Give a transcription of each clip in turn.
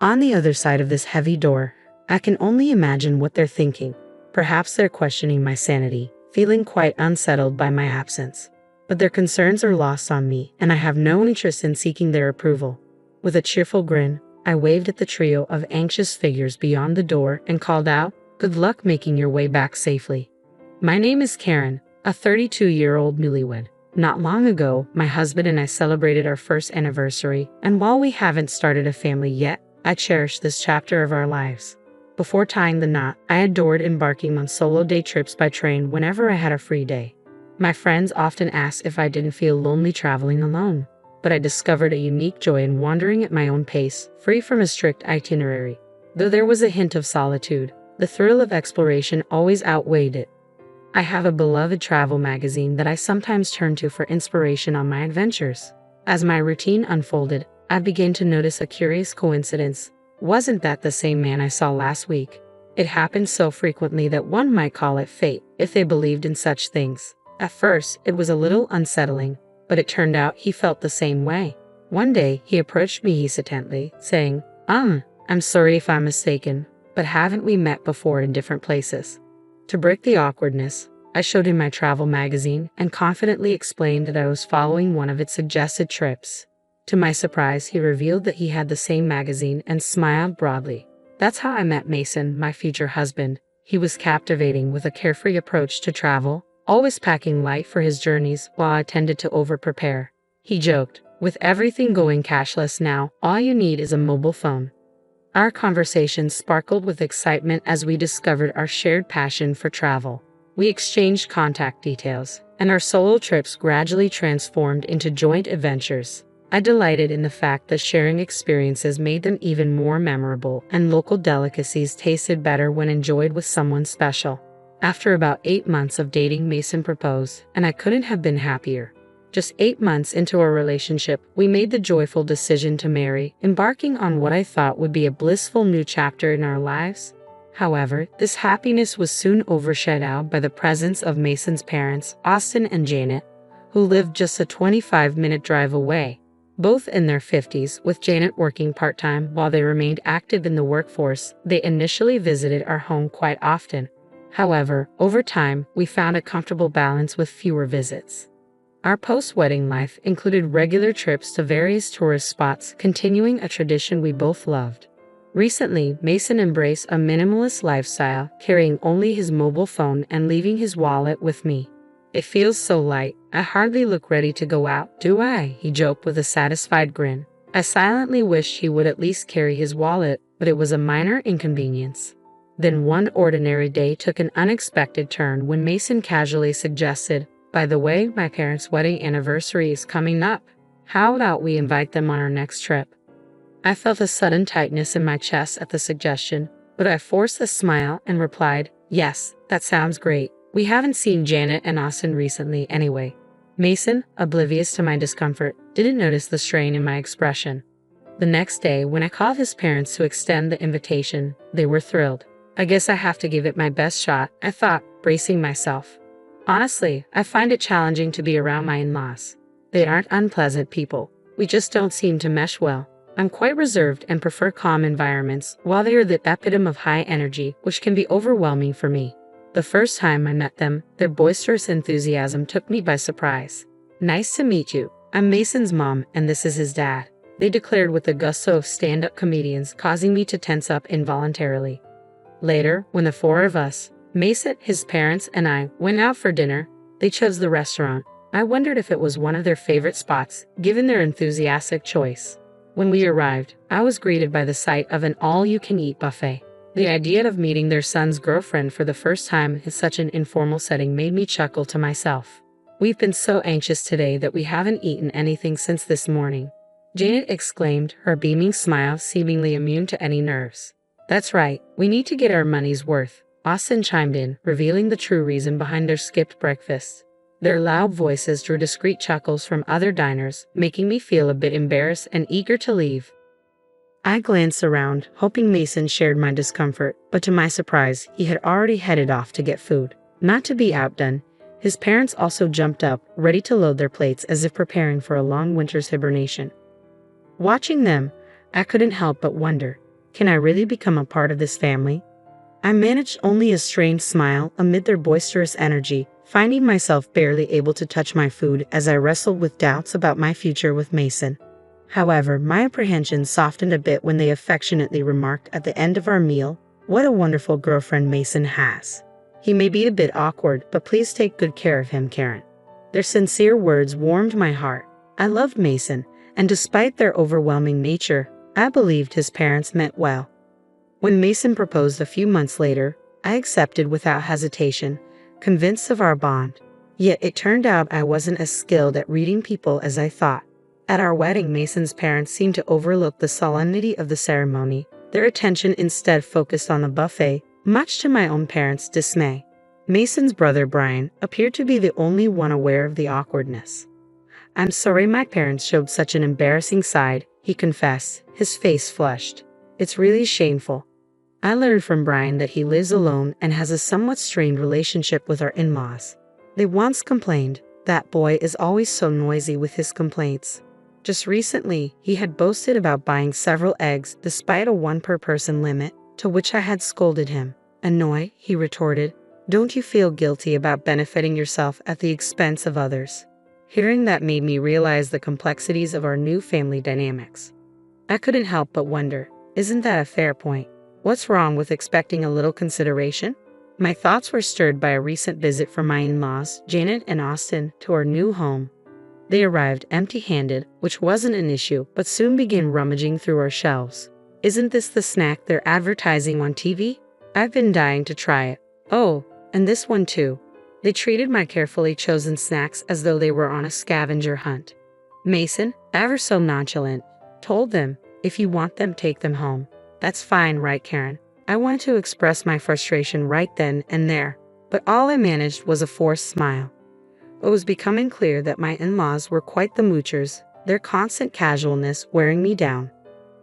On the other side of this heavy door, I can only imagine what they're thinking. Perhaps they're questioning my sanity, feeling quite unsettled by my absence. But their concerns are lost on me, and I have no interest in seeking their approval. With a cheerful grin, I waved at the trio of anxious figures beyond the door and called out, "Good luck making your way back safely." My name is Karen, a 32-year-old newlywed. Not long ago, my husband and I celebrated our first anniversary, and while we haven't started a family yet, I cherish this chapter of our lives. Before tying the knot, I adored embarking on solo day trips by train whenever I had a free day. My friends often asked if I didn't feel lonely traveling alone, but I discovered a unique joy in wandering at my own pace, free from a strict itinerary. Though there was a hint of solitude, the thrill of exploration always outweighed it. I have a beloved travel magazine that I sometimes turn to for inspiration on my adventures. As my routine unfolded, I began to notice a curious coincidence. Wasn't that the same man I saw last week? It happened so frequently that one might call it fate, if they believed in such things. At first, it was a little unsettling, but it turned out he felt the same way. One day, he approached me hesitantly, saying, I'm sorry if I'm mistaken, but haven't we met before in different places?" To break the awkwardness, I showed him my travel magazine and confidently explained that I was following one of its suggested trips. To my surprise, he revealed that he had the same magazine and smiled broadly. "That's how I met Mason, my future husband. He was captivating with a carefree approach to travel, always packing light for his journeys while I tended to over-prepare." He joked, "With everything going cashless now, all you need is a mobile phone." Our conversation sparkled with excitement as we discovered our shared passion for travel. We exchanged contact details, and our solo trips gradually transformed into joint adventures. I delighted in the fact that sharing experiences made them even more memorable, and local delicacies tasted better when enjoyed with someone special. After about 8 months of dating, Mason proposed, and I couldn't have been happier. Just 8 months into our relationship, we made the joyful decision to marry, embarking on what I thought would be a blissful new chapter in our lives. However, this happiness was soon overshadowed by the presence of Mason's parents, Austin and Janet, who lived just a 25-minute drive away. Both in their 50s, with Janet working part-time while they remained active in the workforce, they initially visited our home quite often. However, over time, we found a comfortable balance with fewer visits. Our post-wedding life included regular trips to various tourist spots, continuing a tradition we both loved. Recently, Mason embraced a minimalist lifestyle, carrying only his mobile phone and leaving his wallet with me. "It feels so light, I hardly look ready to go out, do I?" he joked with a satisfied grin. I silently wished he would at least carry his wallet, but it was a minor inconvenience. Then one ordinary day took an unexpected turn when Mason casually suggested, "By the way, my parents' wedding anniversary is coming up. How about we invite them on our next trip?" I felt a sudden tightness in my chest at the suggestion, but I forced a smile and replied, "Yes, that sounds great. We haven't seen Janet and Austin recently anyway." Mason, oblivious to my discomfort, didn't notice the strain in my expression. The next day, when I called his parents to extend the invitation, they were thrilled. "I guess I have to give it my best shot," I thought, bracing myself. Honestly, I find it challenging to be around my in-laws. They aren't unpleasant people. We just don't seem to mesh well. I'm quite reserved and prefer calm environments, while they are the epitome of high energy, which can be overwhelming for me. The first time I met them, their boisterous enthusiasm took me by surprise. "Nice to meet you. I'm Mason's mom, and this is his dad," they declared with the gusto of stand-up comedians, causing me to tense up involuntarily. Later, when the four of us, Mason, his parents, and I, went out for dinner, they chose the restaurant. I wondered if it was one of their favorite spots, given their enthusiastic choice. When we arrived, I was greeted by the sight of an all-you-can-eat buffet. The idea of meeting their son's girlfriend for the first time in such an informal setting made me chuckle to myself. "We've been so anxious today that we haven't eaten anything since this morning," Janet exclaimed, her beaming smile seemingly immune to any nerves. "That's right, we need to get our money's worth," Austin chimed in, revealing the true reason behind their skipped breakfast. Their loud voices drew discreet chuckles from other diners, making me feel a bit embarrassed and eager to leave. I glanced around, hoping Mason shared my discomfort, but to my surprise, he had already headed off to get food. Not to be outdone, his parents also jumped up, ready to load their plates as if preparing for a long winter's hibernation. Watching them, I couldn't help but wonder, Can I really become a part of this family? I managed only a strained smile amid their boisterous energy, finding myself barely able to touch my food as I wrestled with doubts about my future with Mason. However, my apprehension softened a bit when they affectionately remarked at the end of our meal, "What a wonderful girlfriend Mason has. He may be a bit awkward, but please take good care of him, Karen." Their sincere words warmed my heart. I loved Mason, and despite their overwhelming nature, I believed his parents meant well. When Mason proposed a few months later, I accepted without hesitation, convinced of our bond. Yet it turned out I wasn't as skilled at reading people as I thought. At our wedding, Mason's parents seemed to overlook the solemnity of the ceremony. Their attention instead focused on the buffet, much to my own parents' dismay. Mason's brother Brian appeared to be the only one aware of the awkwardness. "I'm sorry my parents showed such an embarrassing side," he confessed, his face flushed. "It's really shameful. I learned from Brian that he lives alone and has a somewhat strained relationship with our in-laws. They once complained, 'That boy is always so noisy with his complaints.' Just recently, he had boasted about buying several eggs despite a one-per-person limit, to which I had scolded him. 'Annoy,' he retorted. 'Don't you feel guilty about benefiting yourself at the expense of others?' Hearing that made me realize the complexities of our new family dynamics. I couldn't help but wonder, isn't that a fair point? What's wrong with expecting a little consideration? My thoughts were stirred by a recent visit from my in-laws, Janet and Austin, to our new home. They arrived empty-handed, which wasn't an issue, but soon began rummaging through our shelves. "Isn't this the snack they're advertising on TV? I've been dying to try it. Oh, and this one too." They treated my carefully chosen snacks as though they were on a scavenger hunt. Mason, ever so nonchalant, told them, "If you want them, take them home." "That's fine, right, Karen?" I wanted to express my frustration right then and there, but all I managed was a forced smile. It was becoming clear that my in-laws were quite the moochers, their constant casualness wearing me down.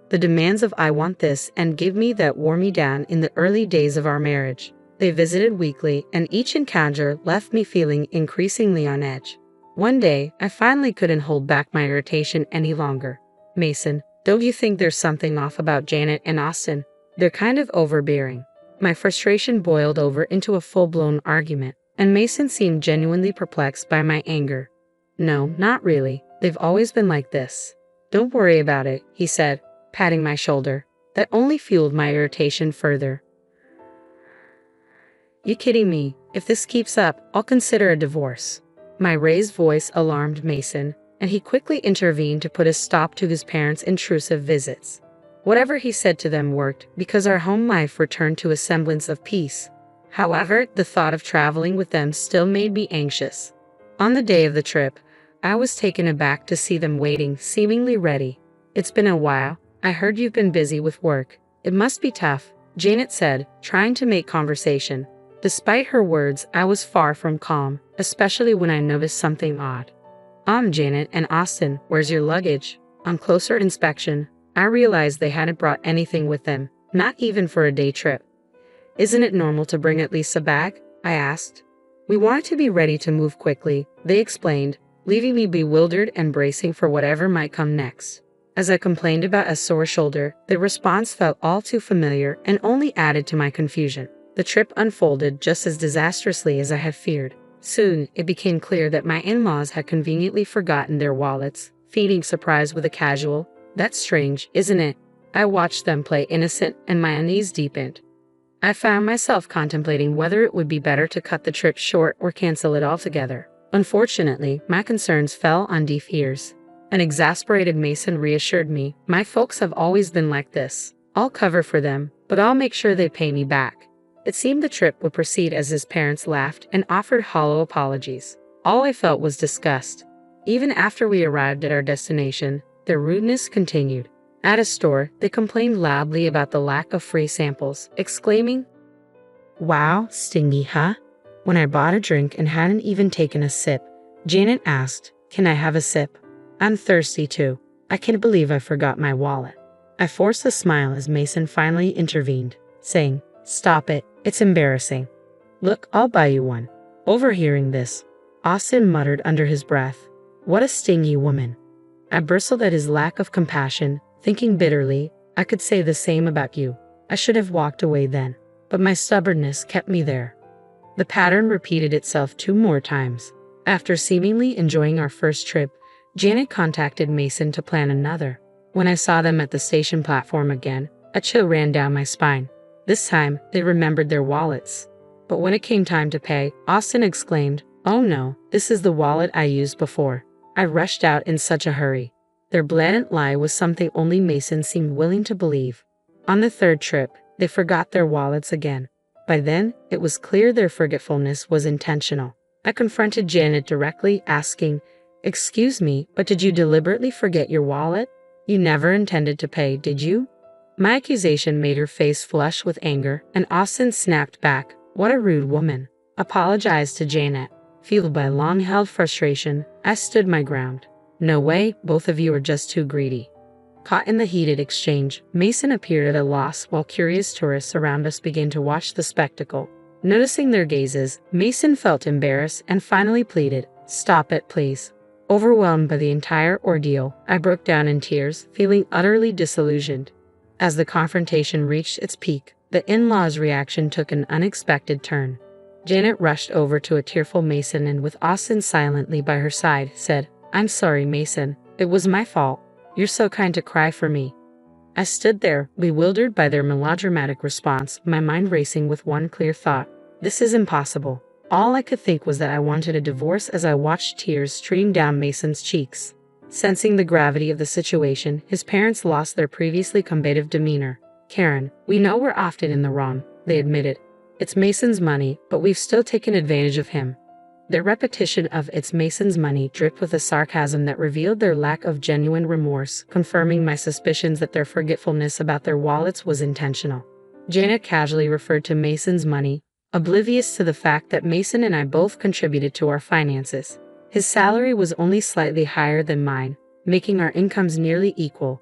The demands of "I want this" and "give me that" wore me down in the early days of our marriage. They visited weekly, and each encounter left me feeling increasingly on edge. One day, I finally couldn't hold back my irritation any longer. "Mason, don't you think there's something off about Janet and Austin? They're kind of overbearing." My frustration boiled over into a full-blown argument, and Mason seemed genuinely perplexed by my anger. "No, not really. They've always been like this. Don't worry about it," he said, patting my shoulder. That only fueled my irritation further. "You kidding me? If this keeps up, I'll consider a divorce." My raised voice alarmed Mason, and he quickly intervened to put a stop to his parents' intrusive visits. Whatever he said to them worked, because our home life returned to a semblance of peace. However, the thought of traveling with them still made me anxious. On the day of the trip, I was taken aback to see them waiting, seemingly ready. "It's been a while. I heard you've been busy with work. It must be tough," Janet said, trying to make conversation. Despite her words, I was far from calm, especially when I noticed something odd. Janet and Austin, where's your luggage?" On closer inspection, I realized they hadn't brought anything with them, not even for a day trip. "Isn't it normal to bring at least a bag?" I asked. "We wanted to be ready to move quickly," they explained, leaving me bewildered and bracing for whatever might come next. As I complained about a sore shoulder, the response felt all too familiar and only added to my confusion. The trip unfolded just as disastrously as I had feared. Soon, it became clear that my in-laws had conveniently forgotten their wallets, feeding surprise with a casual, "That's strange, isn't it?" I watched them play innocent, and my unease deepened. I found myself contemplating whether it would be better to cut the trip short or cancel it altogether. Unfortunately, my concerns fell on deaf ears. An exasperated Mason reassured me, "My folks have always been like this. I'll cover for them, but I'll make sure they pay me back." It seemed the trip would proceed as his parents laughed and offered hollow apologies. All I felt was disgust. Even after we arrived at our destination, their rudeness continued. At a store, they complained loudly about the lack of free samples, exclaiming, "Wow, stingy, huh?" When I bought a drink and hadn't even taken a sip, Janet asked, "Can I have a sip? I'm thirsty too. I can't believe I forgot my wallet." I forced a smile as Mason finally intervened, saying, "Stop it, it's embarrassing. Look, I'll buy you one." Overhearing this, Austin muttered under his breath, "What a stingy woman." I bristled at his lack of compassion, thinking bitterly, I could say the same about you. I should have walked away then, but my stubbornness kept me there. The pattern repeated itself 2 more times. After seemingly enjoying our first trip, Janet contacted Mason to plan another. When I saw them at the station platform again, a chill ran down my spine. This time, they remembered their wallets. But when it came time to pay, Austin exclaimed, "Oh no, this is the wallet I used before." I rushed out in such a hurry. Their blatant lie was something only Mason seemed willing to believe. On the third trip, they forgot their wallets again. By then, it was clear their forgetfulness was intentional. I confronted Janet directly, asking, "Excuse me, but did you deliberately forget your wallet? You never intended to pay, did you?" My accusation made her face flush with anger, and Austin snapped back, "What a rude woman." Apologized to Janet. Fueled by long-held frustration, I stood my ground. "No way, both of you are just too greedy." Caught in the heated exchange, Mason appeared at a loss while curious tourists around us began to watch the spectacle. Noticing their gazes, Mason felt embarrassed and finally pleaded, "Stop it, please." Overwhelmed by the entire ordeal, I broke down in tears, feeling utterly disillusioned. As the confrontation reached its peak, the in-laws' reaction took an unexpected turn. Janet rushed over to a tearful Mason and, with Austin silently by her side, said, "I'm sorry, Mason. It was my fault. You're so kind to cry for me." I stood there, bewildered by their melodramatic response, my mind racing with one clear thought. This is impossible. All I could think was that I wanted a divorce as I watched tears stream down Mason's cheeks. Sensing the gravity of the situation, his parents lost their previously combative demeanor. "Karen, we know we're often in the wrong," they admitted. "It's Mason's money, but we've still taken advantage of him." Their repetition of "it's Mason's money" dripped with a sarcasm that revealed their lack of genuine remorse, confirming my suspicions that their forgetfulness about their wallets was intentional. Janet casually referred to Mason's money, oblivious to the fact that Mason and I both contributed to our finances. His salary was only slightly higher than mine, making our incomes nearly equal.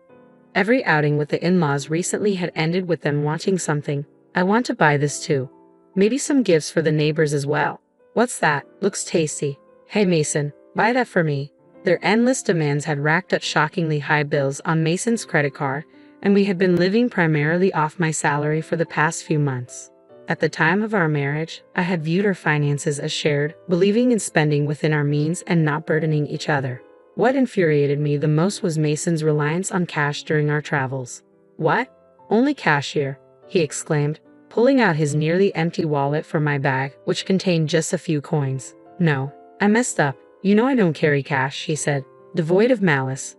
Every outing with the in-laws recently had ended with them wanting something. "I want to buy this too. Maybe some gifts for the neighbors as well. What's that? Looks tasty. Hey Mason, buy that for me." Their endless demands had racked up shockingly high bills on Mason's credit card, and we had been living primarily off my salary for the past few months. At the time of our marriage, I had viewed our finances as shared, believing in spending within our means and not burdening each other. What infuriated me the most was Mason's reliance on cash during our travels. "What? Only cash here?" he exclaimed, pulling out his nearly empty wallet from my bag, which contained just a few coins. "No, I messed up. You know I don't carry cash," he said, devoid of malice.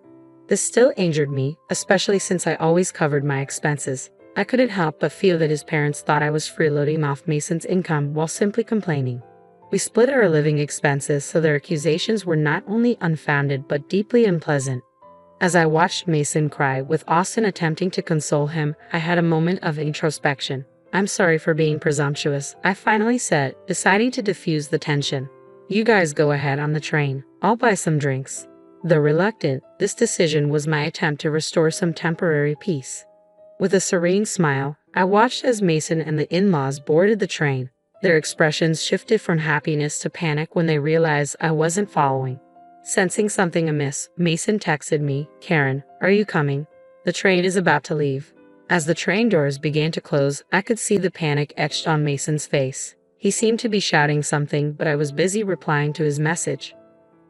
This still angered me, especially since I always covered my expenses. I couldn't help but feel that his parents thought I was freeloading off Mason's income while simply complaining. We split our living expenses, so their accusations were not only unfounded but deeply unpleasant. As I watched Mason cry, with Austin attempting to console him, I had a moment of introspection. "I'm sorry for being presumptuous," I finally said, deciding to diffuse the tension. "You guys go ahead on the train. I'll buy some drinks." Though reluctant, this decision was my attempt to restore some temporary peace. With a serene smile, I watched as Mason and the in-laws boarded the train. Their expressions shifted from happiness to panic when they realized I wasn't following. Sensing something amiss, Mason texted me, "Karen, are you coming? The train is about to leave." As the train doors began to close, I could see the panic etched on Mason's face. He seemed to be shouting something, but I was busy replying to his message.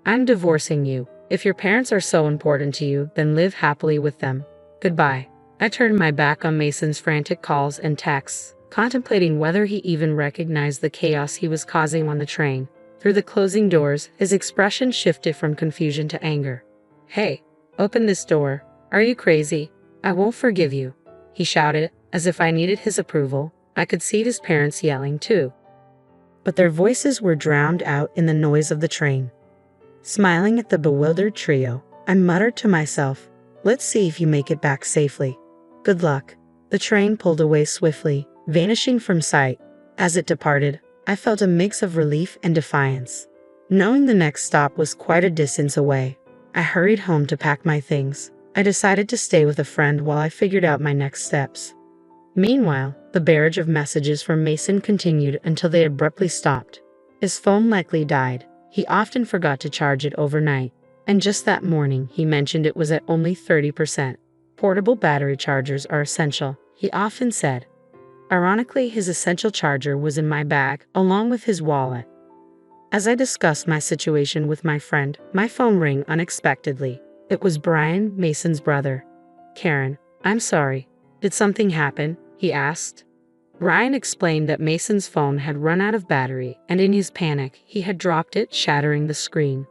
"I'm divorcing you. If your parents are so important to you, then live happily with them. Goodbye." I turned my back on Mason's frantic calls and texts, contemplating whether he even recognized the chaos he was causing on the train. Through the closing doors, his expression shifted from confusion to anger. "Hey, open this door. Are you crazy? I won't forgive you," he shouted, as if I needed his approval. I could see his parents yelling too, but their voices were drowned out in the noise of the train. Smiling at the bewildered trio, I muttered to myself, "Let's see if you make it back safely. Good luck." The train pulled away swiftly, vanishing from sight. As it departed, I felt a mix of relief and defiance. Knowing the next stop was quite a distance away, I hurried home to pack my things. I decided to stay with a friend while I figured out my next steps. Meanwhile, the barrage of messages from Mason continued until they abruptly stopped. His phone likely died. He often forgot to charge it overnight, and just that morning he mentioned it was at only 30%. Portable battery chargers are essential, he often said. Ironically, his essential charger was in my bag, along with his wallet. As I discussed my situation with my friend, my phone rang unexpectedly. It was Brian, Mason's brother. "Karen, I'm sorry. Did something happen?" he asked. Brian explained that Mason's phone had run out of battery, and in his panic, he had dropped it, shattering the screen.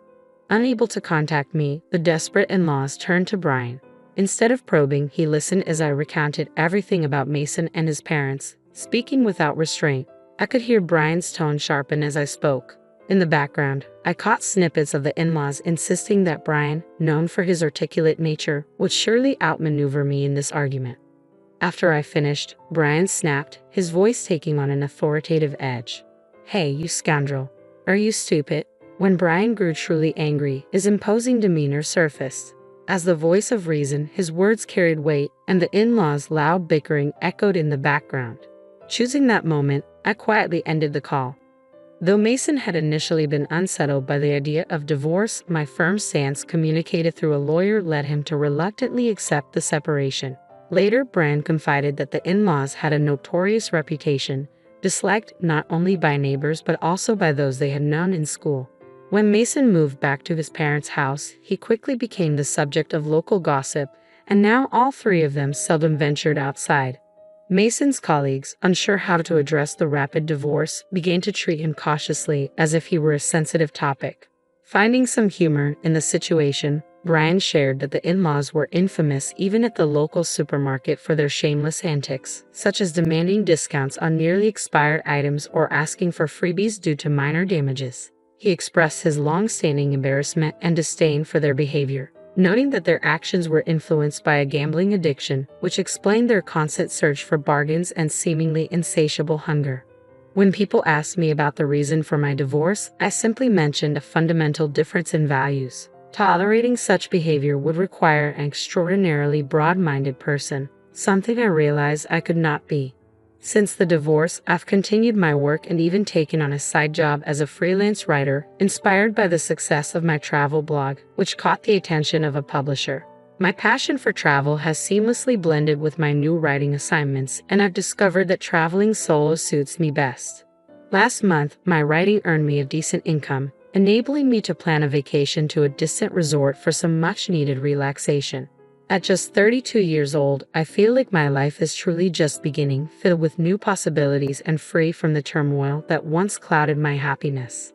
Unable to contact me, the desperate in-laws turned to Brian. Instead of probing, he listened as I recounted everything about Mason and his parents, speaking without restraint. I could hear Brian's tone sharpen as I spoke. In the background, I caught snippets of the in-laws insisting that Brian, known for his articulate nature, would surely outmaneuver me in this argument. After I finished, Brian snapped, his voice taking on an authoritative edge. "Hey, you scoundrel. Are you stupid?" When Brian grew truly angry, his imposing demeanor surfaced. As the voice of reason, his words carried weight, and the in-laws' loud bickering echoed in the background. Choosing that moment, I quietly ended the call. Though Mason had initially been unsettled by the idea of divorce, my firm stance, communicated through a lawyer, led him to reluctantly accept the separation. Later, Brian confided that the in-laws had a notorious reputation, disliked not only by neighbors but also by those they had known in school. When Mason moved back to his parents' house, he quickly became the subject of local gossip, and now all three of them seldom ventured outside. Mason's colleagues, unsure how to address the rapid divorce, began to treat him cautiously, as if he were a sensitive topic. Finding some humor in the situation, Brian shared that the in-laws were infamous even at the local supermarket for their shameless antics, such as demanding discounts on nearly expired items or asking for freebies due to minor damages. He expressed his long-standing embarrassment and disdain for their behavior, noting that their actions were influenced by a gambling addiction, which explained their constant search for bargains and seemingly insatiable hunger. When people asked me about the reason for my divorce, I simply mentioned a fundamental difference in values. Tolerating such behavior would require an extraordinarily broad-minded person, something I realized I could not be. Since the divorce, I've continued my work and even taken on a side job as a freelance writer, inspired by the success of my travel blog, which caught the attention of a publisher. My passion for travel has seamlessly blended with my new writing assignments, and I've discovered that traveling solo suits me best. Last month, my writing earned me a decent income, enabling me to plan a vacation to a distant resort for some much-needed relaxation. At just 32 years old, I feel like my life is truly just beginning, filled with new possibilities and free from the turmoil that once clouded my happiness.